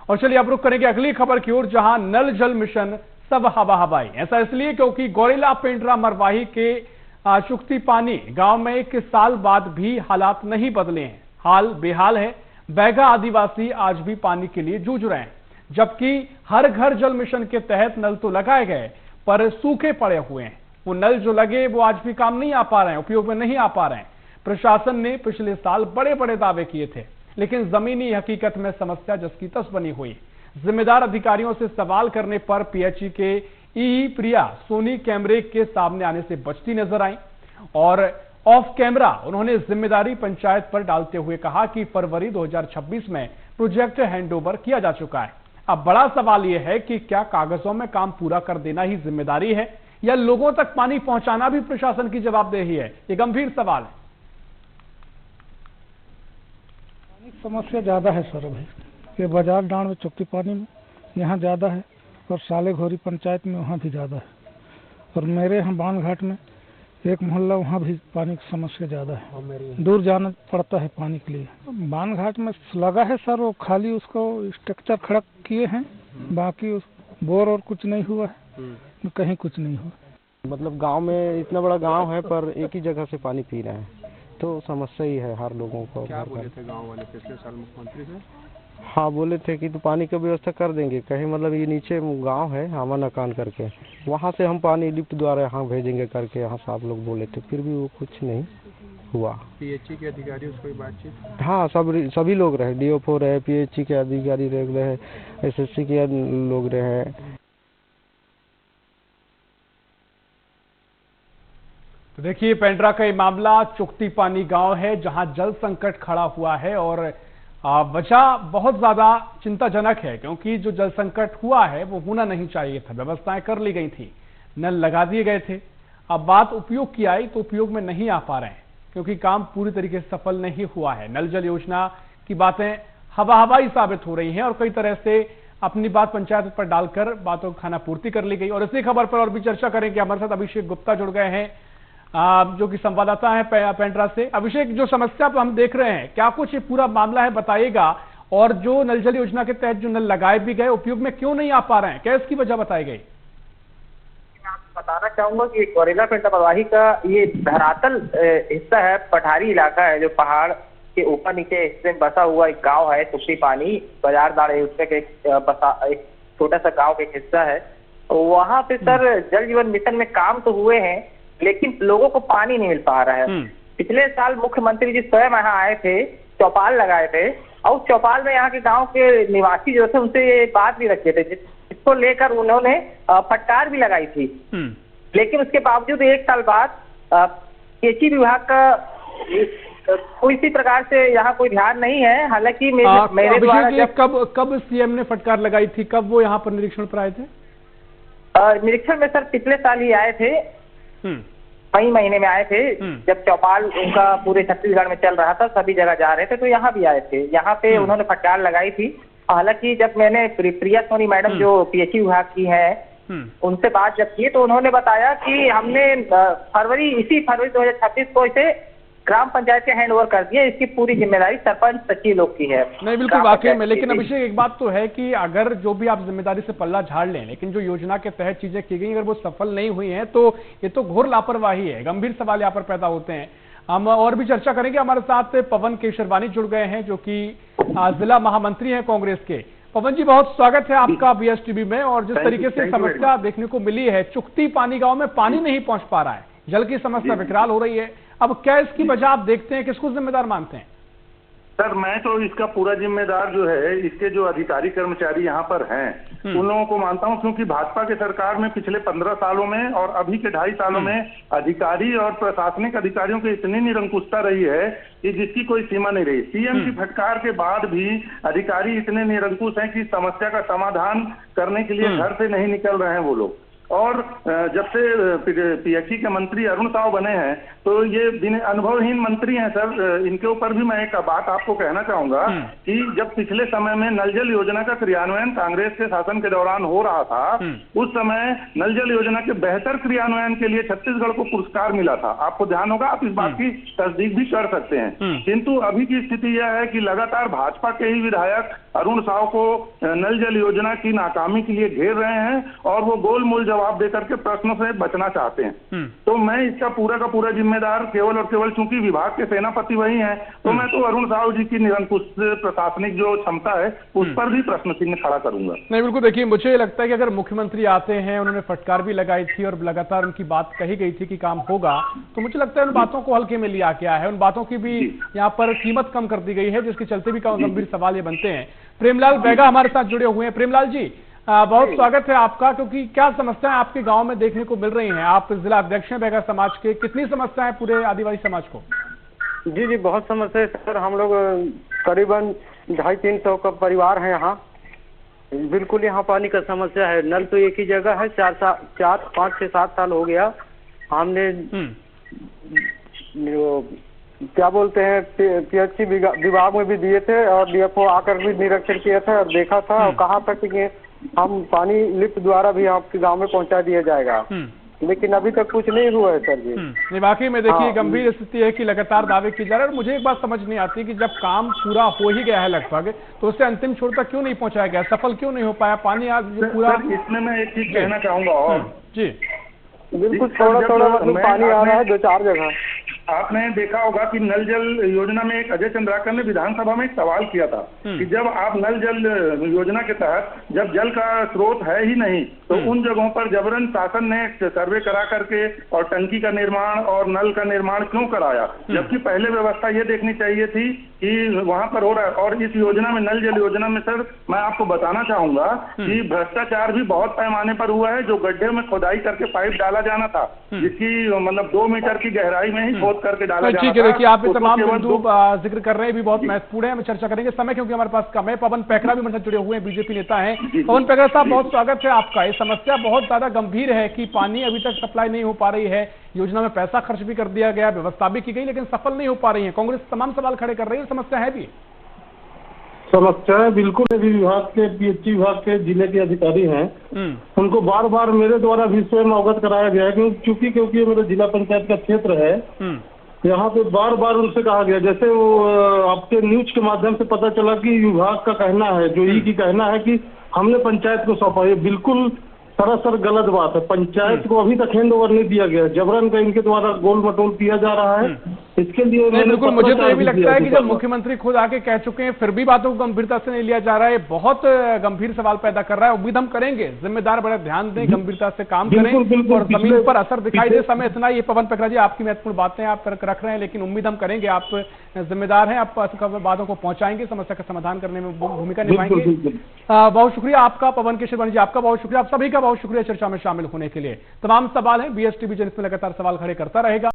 और चलिए अब रुक करेंगे अगली खबर की ओर, जहां नल जल मिशन सब हवा हवाई। ऐसा इसलिए क्योंकि गौरेला पेंड्रा मरवाही के चुक्ती पानी गांव में 1 साल बाद भी हालात नहीं बदले हैं। हाल बेहाल है। बैगा आदिवासी आज भी पानी के लिए जूझ रहे हैं, जबकि हर घर जल मिशन के तहत नल तो लगाए गए पर सूखे पड़े हुए हैं। वो नल जो लगे वो आज भी काम नहीं आ पा रहे हैं, उपयोग में नहीं आ पा रहे हैं। प्रशासन ने पिछले साल बड़े बड़े दावे किए थे, लेकिन जमीनी हकीकत में समस्या जस की तस बनी हुई। जिम्मेदार अधिकारियों से सवाल करने पर पीएचई के ई प्रिया सोनी कैमरे के सामने आने से बचती नजर आई और ऑफ कैमरा उन्होंने जिम्मेदारी पंचायत पर डालते हुए कहा कि फरवरी 2026 में प्रोजेक्ट हैंडओवर किया जा चुका है। अब बड़ा सवाल यह है कि क्या कागजों में काम पूरा कर देना ही जिम्मेदारी है या लोगों तक पानी पहुंचाना भी प्रशासन की जवाबदेही है? ये गंभीर सवाल है। समस्या ज्यादा है सर, अभी ये बाजार डांड में चुक्ती पानी में यहाँ ज्यादा है और साले घोरी पंचायत में वहाँ भी ज्यादा है, और मेरे यहाँ बान घाट में एक मोहल्ला वहाँ भी पानी की समस्या ज्यादा है। दूर जाना पड़ता है पानी के लिए। बान घाट में लगा है सर, वो खाली उसको स्ट्रक्चर खड़ा किए हैं, बाकी उस बोर और कुछ नहीं हुआ है, कहीं कुछ नहीं हुआ। मतलब गांव में इतना बड़ा गांव है पर एक ही जगह से पानी पी रहे हैं, तो समस्या ही है हर लोगों को। क्या बोले थे गांव वाले पिछले साल मुख्यमंत्री से? हाँ, बोले थे कि तो पानी की व्यवस्था कर देंगे। कहीं मतलब ये नीचे गांव है आमन अकान करके, वहाँ से हम पानी लिफ्ट द्वारा यहाँ भेजेंगे करके यहाँ से आप लोग बोले थे, फिर भी वो कुछ नहीं हुआ। पीएचई के अधिकारी कोई बातचीत? हाँ, सभी लोग रहे, डीओ रहे, पीएचई के अधिकारी रहे, एसएससी के लोग रहे। तो देखिए, पेंड्रा का ये मामला चुक्ती पानी गांव है जहां जल संकट खड़ा हुआ है और वजह बहुत ज्यादा चिंताजनक है, क्योंकि जो जल संकट हुआ है वो होना नहीं चाहिए था। व्यवस्थाएं कर ली गई थी, नल लगा दिए गए थे। अब बात उपयोग की आई तो उपयोग में नहीं आ पा रहे हैं, क्योंकि काम पूरी तरीके से सफल नहीं हुआ है। नल जल योजना की बातें हवा हवाई साबित हो रही हैं और कई तरह से अपनी बात पंचायत पर डालकर बातों की खानापूर्ति कर ली गई। और इसी खबर पर और भी चर्चा करेंगे। हमारे साथ अभिषेक गुप्ता जुड़ गए हैं, जो कि संवाददाता है पेंड्रा से। अभिषेक, जो समस्या हम देख रहे हैं, क्या कुछ पूरा मामला है बताइएगा, और जो नल जल योजना के तहत जो नल लगाए भी गए उपयोग में क्यों नहीं आ पा रहे हैं, क्या इसकी वजह बताई गई? मैं आपको बताना चाहूंगा कि गौरेला पेंड्रा मरवाही का ये धरातल हिस्सा है, पठारी इलाका है, जो पहाड़ के ऊपर नीचे हिस्से में बसा हुआ एक गाँव है। चुक्ती पानी बाजार दाड़ है, उसका एक छोटा सा गाँव का एक हिस्सा है। वहाँ पे सर जल जीवन मिशन में काम तो हुए हैं, लेकिन लोगों को पानी नहीं मिल पा रहा है। पिछले साल मुख्यमंत्री जी स्वयं यहाँ आए थे, चौपाल लगाए थे, और उस चौपाल में यहाँ के गांव के निवासी जो थे उनसे ये बात भी रखे थे, जिसको लेकर उन्होंने फटकार भी लगाई थी। लेकिन उसके बावजूद 1 साल बाद पीएचई विभाग का किसी प्रकार से यहाँ कोई ध्यान नहीं है। हालांकि मेरे द्वारा कब सीएम ने फटकार लगाई थी, कब वो यहाँ पर निरीक्षण पर आए थे? निरीक्षण में सर पिछले साल ही आए थे, मई महीने में आए थे, जब चौपाल उनका पूरे छत्तीसगढ़ में चल रहा था, सभी जगह जा रहे थे, तो यहाँ भी आए थे। यहाँ पे उन्होंने फटकार लगाई थी। हालांकि जब मैंने प्रिया सोनी मैडम जो पीएचई विभाग की है उनसे बात जब की, तो उन्होंने बताया कि हमने इसी फरवरी 2026 को इसे ग्राम पंचायत के हैंड ओवर कर दिया। इसकी पूरी जिम्मेदारी सरपंच सचिव लोग की है। नहीं, बिल्कुल वाकई में। लेकिन अभिषेक, एक बात तो है कि अगर जो भी आप जिम्मेदारी से पल्ला झाड़ लें, लेकिन जो योजना के तहत चीजें की गई अगर वो सफल नहीं हुई हैं तो ये तो घोर लापरवाही है। गंभीर सवाल यहाँ पर पैदा होते हैं। हम और भी चर्चा करेंगे। हमारे साथ पवन केशरवानी जुड़ गए हैं, जो कि जिला महामंत्री हैं कांग्रेस के। पवन जी, बहुत स्वागत है आपका बीएसटीवी में। और जिस तरीके से समस्या देखने को मिली है, चुक्ती पानी गांव में पानी नहीं पहुंच पा रहा है, जल की समस्या विकराल हो रही है। अब क्या इसकी वजह आप देखते हैं, किसको जिम्मेदार मानते हैं? सर, मैं तो इसका पूरा जिम्मेदार जो है, इसके जो अधिकारी कर्मचारी यहाँ पर हैं उन लोगों को मानता हूँ, क्योंकि भाजपा के सरकार में पिछले 15 सालों में और अभी के 2.5 सालों में अधिकारी और प्रशासनिक अधिकारियों की इतनी निरंकुशता रही है कि जिसकी कोई सीमा नहीं रही। सीएम की फटकार के बाद भी अधिकारी इतने निरंकुश हैं कि समस्या का समाधान करने के लिए घर से नहीं निकल रहे हैं वो लोग। और जब से पीएचई के मंत्री अरुण साव बने हैं तो ये अनुभवहीन मंत्री हैं सर। इनके ऊपर भी मैं एक बात आपको कहना चाहूंगा कि जब पिछले समय में नल जल योजना का क्रियान्वयन कांग्रेस के शासन के दौरान हो रहा था, उस समय नल जल योजना के बेहतर क्रियान्वयन के लिए छत्तीसगढ़ को पुरस्कार मिला था। आपको ध्यान होगा, आप इस बात की तस्दीक भी कर सकते हैं। किंतु अभी की स्थिति यह है कि लगातार भाजपा के ही विधायक अरुण साव को नल जल योजना की नाकामी के लिए घेर रहे हैं और वो गोलमोल जवाब देकर के प्रश्नों से बचना चाहते हैं। तो मैं इसका पूरा का पूरा जिम्मेदार केवल और केवल, चूंकि विभाग के सेनापति वही हैं, तो मैं तो अरुण साव जी की निरंकुश प्रशासनिक जो क्षमता है उस पर भी प्रश्न चिन्ह खड़ा करूंगा। नहीं, बिल्कुल। देखिए, मुझे लगता है कि अगर मुख्यमंत्री आते हैं, उन्होंने फटकार भी लगाई थी और लगातार उनकी बात कही गई थी कि काम होगा, तो मुझे लगता है उन बातों को हल्के में लिया गया है। उन बातों की भी यहाँ पर कीमत कम कर दी गई है, जिसके चलते भी गंभीर सवाल ये बनते हैं। प्रेमलाल बैगा हमारे साथ जुड़े हुए हैं। प्रेमलाल जी, बहुत स्वागत है आपका, क्योंकि क्या समस्याएं आपके गांव में देखने को मिल रही हैं? आप जिला अध्यक्ष हैं बैगा समाज के, कितनी समस्याएं पूरे आदिवासी समाज को? जी, बहुत समस्या है सर। हम लोग करीबन 250-300 का परिवार है यहाँ। बिल्कुल यहाँ पानी का समस्या है। नल तो एक ही जगह है, 5-6-7 साल हो गया। हमने क्या बोलते हैं पीएचई विभाग में भी दिए थे और डीएफओ आकर भी निरीक्षण किया था और देखा था और कहा था कि हम पानी लिफ्ट द्वारा भी आपके गांव में पहुंचा दिया जाएगा, लेकिन अभी तक कुछ नहीं हुआ है सर जी। नहीं, वाकई में देखिए गंभीर स्थिति है कि लगातार दावे किए जा रहे हैं। और मुझे एक बात समझ नहीं आती कि जब काम पूरा हो ही गया है लगभग, तो उसे अंतिम छोर तक क्यों नहीं पहुंचाया गया, सफल क्यों नहीं हो पाया? पानी आज पूरा। इसमें मैं एक चीज कहना चाहूंगा और जी, बिल्कुल थोड़ा मतलब पानी आ रहा है 2-4 जगह। आपने देखा होगा कि नल जल योजना में एक अजय चंद्राकर ने विधानसभा में एक सवाल किया था कि जब आप नल जल योजना के तहत जब जल का स्रोत है ही नहीं तो उन जगहों पर जबरन शासन ने सर्वे करा करके और टंकी का निर्माण और नल का निर्माण क्यों कराया, जबकि पहले व्यवस्था ये देखनी चाहिए थी कि वहां पर हो रहा है। और इस योजना में, नल जल योजना में सर, मैं आपको बताना चाहूंगा कि भ्रष्टाचार भी बहुत पैमाने पर हुआ है। जो गड्ढे में खोदाई करके पाइप डाला जाना था, जिसकी मतलब 2 मीटर की गहराई में ही खोद करके डाला जाना था। ठीक है, देखिए आप ये तमाम बिंदु जिक्र कर रहे हैं भी बहुत महत्वपूर्ण है। हम चर्चा करेंगे, समय क्योंकि हमारे पास कम है। पवन पैकरा भी हमारे साथ जुड़े हुए हैं, बीजेपी नेता हैं। पवन पैकरा साहब, बहुत स्वागत है आपका। ये समस्या बहुत ज्यादा गंभीर है कि पानी अभी तक सप्लाई नहीं हो पा रही है। योजना में पैसा खर्च भी कर दिया गया, व्यवस्था भी की गई, लेकिन सफल नहीं हो पा रही है। कांग्रेस तमाम सवाल खड़े कर रही है, समस्या है भी। समस्या बिल्कुल विभाग के पीएचई विभाग के जिले के अधिकारी हैं, उनको बार बार मेरे द्वारा भी स्वयं अवगत कराया गया है, क्योंकि ये मेरा जिला पंचायत का क्षेत्र है। यहाँ पे बार बार उनसे कहा गया, जैसे वो आपके न्यूज के माध्यम से पता चला कि विभाग का कहना है, जो ई की कहना है कि हमने पंचायत को सौंपा। ये बिल्कुल सरासर गलत बात है। पंचायत को अभी तक हैंड ओवर नहीं दिया गया, जबरन का इनके द्वारा गोल मटोल किया जा रहा है। इसके लिए बिल्कुल, मुझे तो ये भी लगता है कि जब मुख्यमंत्री खुद आके कह चुके हैं फिर भी बातों को गंभीरता से नहीं लिया जा रहा है, बहुत गंभीर सवाल पैदा कर रहा है। उम्मीद हम करेंगे जिम्मेदार बड़े ध्यान दें, गंभीरता से काम करें और जमीन पर असर दिखाई दे। समय इतना, ये पवन पैकरा जी आपकी महत्वपूर्ण बातें आप रख रहे हैं, लेकिन उम्मीद हम करेंगे आप जिम्मेदार हैं, आप बातों को पहुंचाएंगे, समस्या का समाधान करने में भूमिका निभाएंगे। बहुत शुक्रिया आपका पवन केशरवानी जी, आपका बहुत शुक्रिया, आप सभी का बहुत शुक्रिया चर्चा में शामिल होने के लिए। तमाम सवाल हैं, बीएसटीवी जिसमें लगातार सवाल खड़े करता रहेगा।